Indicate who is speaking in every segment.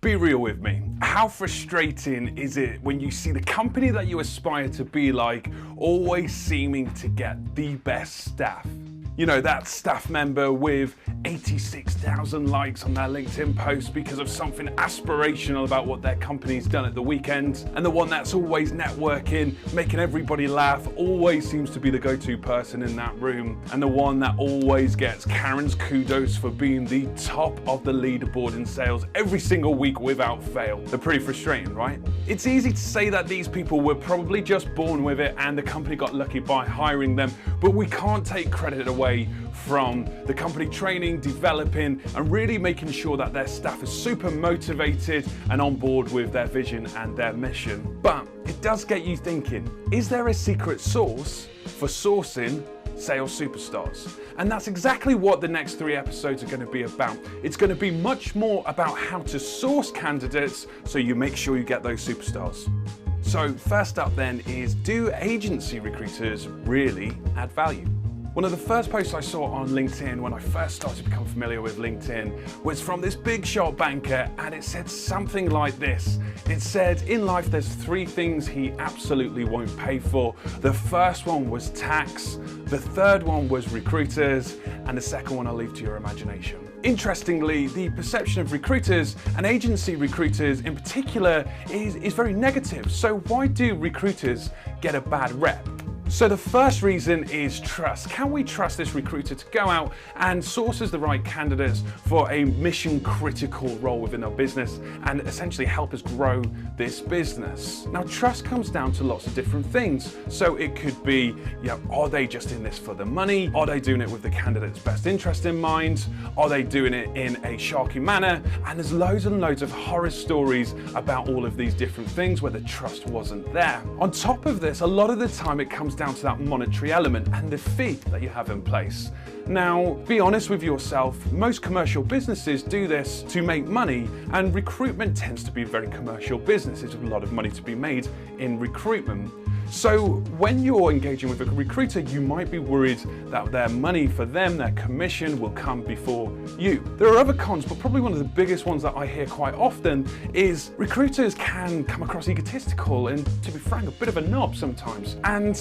Speaker 1: Be real with me. How frustrating is it when you see the company that you aspire to be like always seeming to get the best staff? You know, that staff member with 86,000 likes on their LinkedIn post because of something aspirational about what their company's done at the weekend, and the one that's always networking, making everybody laugh, always seems to be the go-to person in that room, and the one that always gets Karen's kudos for being the top of the leaderboard in sales every single week without fail. They're pretty frustrating, right? It's easy to say that these people were probably just born with it and the company got lucky by hiring them, but we can't take credit away from the company training, developing, and really making sure that their staff is super motivated and on board with their vision and their mission. But it does get you thinking, is there a secret sauce for sourcing sales superstars? And that's exactly what the next 3 episodes are going to be about. It's going to be much more about how to source candidates so you make sure you get those superstars. So first up then is, do agency recruiters really add value? One of the first posts I saw on LinkedIn when I first started to become familiar with LinkedIn was from this big shot banker, and it said something like this. It said, in life there's 3 things he absolutely won't pay for. The first one was tax, the third one was recruiters, and the second one I'll leave to your imagination. Interestingly, the perception of recruiters and agency recruiters in particular is very negative. So why do recruiters get a bad rep? So the first reason is trust. Can we trust this recruiter to go out and source us the right candidates for a mission critical role within our business and essentially help us grow this business? Now, trust comes down to lots of different things. So it could be, are they just in this for the money? Are they doing it with the candidate's best interest in mind? Are they doing it in a sharky manner? And there's loads and loads of horror stories about all of these different things where the trust wasn't there. On top of this, a lot of the time it comes down to that monetary element and the fee that you have in place. Now, be honest with yourself, most commercial businesses do this to make money, and recruitment tends to be a very commercial business. There's a lot of money to be made in recruitment. So when you're engaging with a recruiter, you might be worried that their money for them, their commission, will come before you. There are other cons, but probably one of the biggest ones that I hear quite often is recruiters can come across egotistical and, to be frank, a bit of a knob sometimes. And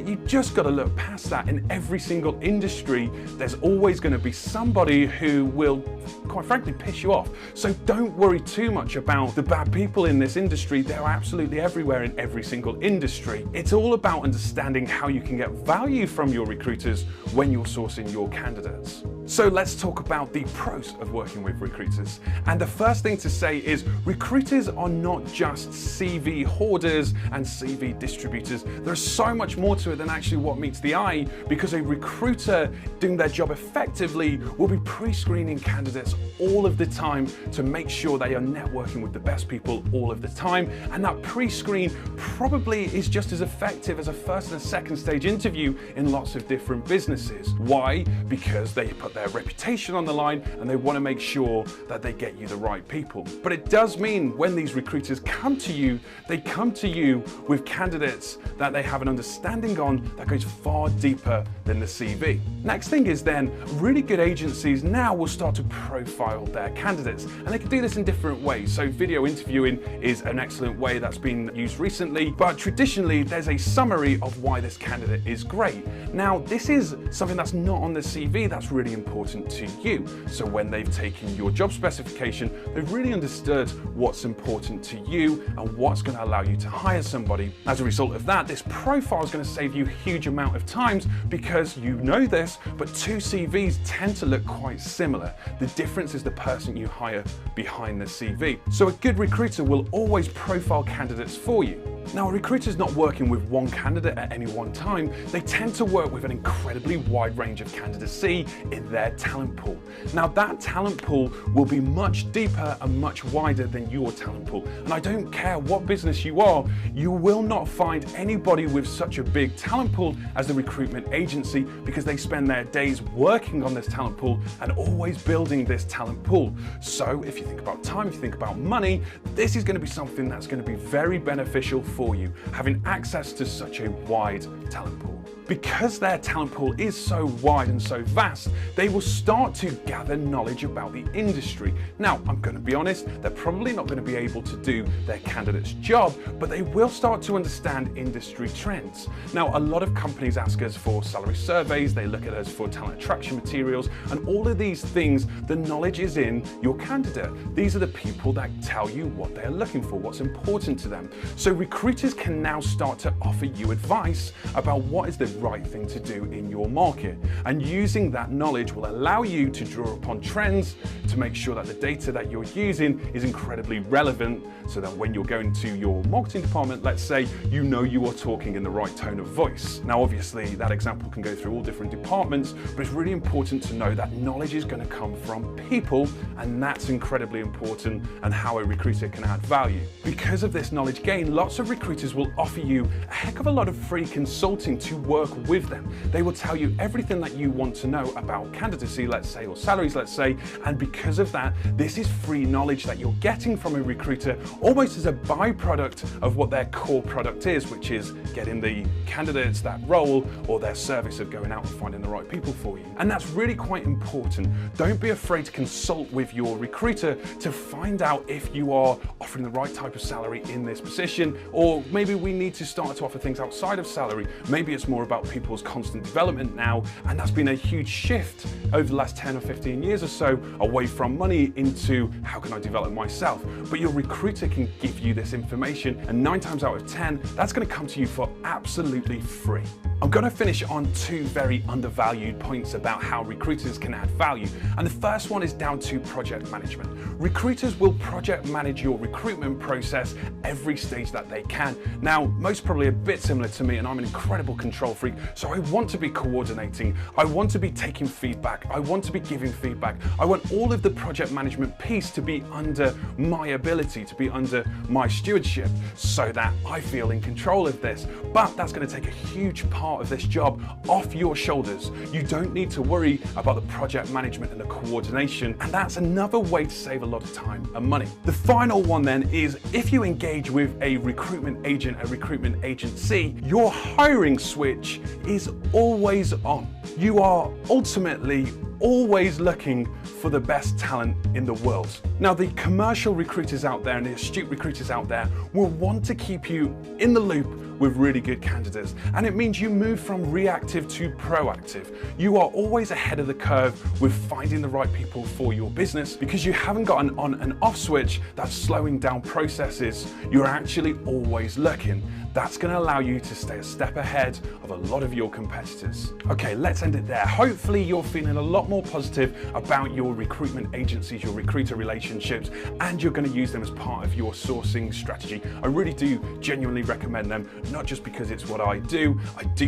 Speaker 1: you just got to look past that. In every single industry, there's always going to be somebody who will, quite frankly, piss you off. So don't worry too much about the bad people in this industry. They're absolutely everywhere in every single industry. It's all about understanding how you can get value from your recruiters when you're sourcing your candidates. So let's talk about the pros of working with recruiters. And the first thing to say is recruiters are not just CV hoarders and CV distributors. There's so much more to it than actually what meets the eye, because a recruiter doing their job effectively will be pre-screening candidates all of the time to make sure they are networking with the best people all of the time. And that pre-screen probably is just as effective as a first and second stage interview in lots of different businesses. Why? Because they put their reputation on the line and they want to make sure that they get you the right people. But it does mean when these recruiters come to you, they come to you with candidates that they have an understanding on that goes far deeper than the CV. Next thing is then, really good agencies now will start to profile their candidates, and they can do this in different ways. So video interviewing is an excellent way that's been used recently, but traditionally there's a summary of why this candidate is great. Now, this is something that's not on the CV that's really important to you. So when they've taken your job specification, they've really understood what's important to you and what's going to allow you to hire somebody. As a result of that, this profile is going to save you a huge amount of times, because you know this, but 2 CVs tend to look quite similar. The difference is the person you hire behind the CV. So a good recruiter will always profile candidates for you. Now, a recruiter's not working with one candidate at any one time. They tend to work with an incredibly wide range of candidacy in their talent pool. Now, that talent pool will be much deeper and much wider than your talent pool. And I don't care what business you are, you will not find anybody with such a big talent pool as the recruitment agency, because they spend their days working on this talent pool and always building this talent pool. So if you think about time, if you think about money, this is going to be something that's going to be very beneficial for you, having access to such a wide talent pool. Because their talent pool is so wide and so vast, they will start to gather knowledge about the industry. Now, I'm going to be honest, they're probably not going to be able to do their candidate's job, but they will start to understand industry trends. Now, a lot of companies ask us for salary surveys, they look at us for talent attraction materials, and all of these things, the knowledge is in your candidate. These are the people that tell you what they're looking for, what's important to them. So recruiters can now start to offer you advice about what is the right thing to do in your market. And using that knowledge will allow you to draw upon trends to make sure that the data that you're using is incredibly relevant, so that when you're going to your marketing department, let's say, you know you are talking in the right tone of voice. Now, obviously, that example can go through all different departments, but it's really important to know that knowledge is going to come from people, and that's incredibly important, and how a recruiter can add value. Because of this knowledge gain, lots of recruiters will offer you a heck of a lot of free consulting to work with them. They will tell you everything that you want to know about candidacy, let's say, or salaries, let's say, and because of that, this is free knowledge that you're getting from a recruiter, almost as a byproduct of what their core product is, which is getting the candidates that role, or their service of going out and finding the right people for you. And that's really quite important. Don't be afraid to consult with your recruiter to find out if you are offering the right type of salary in this position, or maybe we need to start to offer things outside of salary. Maybe it's more about people's constant development now, and that's been a huge shift over the last 10 or 15 years or so, away from money into how can I develop myself. But your recruiter can give you this information, and 9 times out of 10, that's going to come to you for absolutely free. I'm going to finish on 2 very undervalued points about how recruiters can add value, and the first one is down to project management. Recruiters will project manage your recruitment process every stage that they can. Now, most probably a bit similar to me, and I'm an incredible control freak, so I want to be coordinating, I want to be taking feedback, I want to be giving feedback, I want all of the project management piece to be under my ability, to be under my stewardship, so that I feel in control of this. But that's going to take a huge part of this job off your shoulders. You don't need to worry about the project management and the coordination, and that's another way to save a lot of time and money. The final one then is, if you engage with a recruitment agent, a recruitment agency, your hiring switch is always on. You are ultimately always looking for the best talent in the world. Now, the commercial recruiters out there and the astute recruiters out there will want to keep you in the loop with really good candidates, and it means you move from reactive to proactive. You are always ahead of the curve with finding the right people for your business, because you haven't got an on and off switch that's slowing down processes. You're actually always looking. That's going to allow you to stay a step ahead of a lot of your competitors. Okay, let's end it there. Hopefully you're feeling a lot more positive about your recruitment agencies, your recruiter relationships, and you're going to use them as part of your sourcing strategy. I really do genuinely recommend them, not just because it's what I do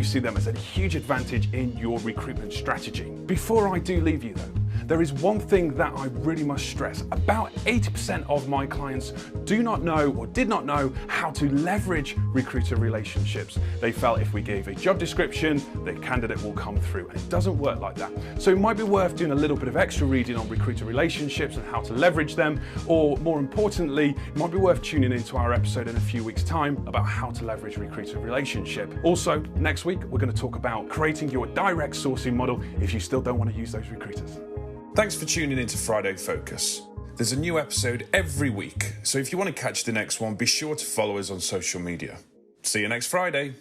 Speaker 1: see them as a huge advantage in your recruitment strategy. Before I do leave you though, there is one thing that I really must stress. About 80% of my clients do not know or did not know how to leverage recruiter relationships. They felt if we gave a job description, the candidate will come through, and it doesn't work like that. So it might be worth doing a little bit of extra reading on recruiter relationships and how to leverage them, or more importantly, it might be worth tuning into our episode in a few weeks' time about how to leverage recruiter relationship. Also, next week, we're going to talk about creating your direct sourcing model if you still don't want to use those recruiters.
Speaker 2: Thanks for tuning in to Friday Focus. There's a new episode every week, so if you want to catch the next one, be sure to follow us on social media. See you next Friday.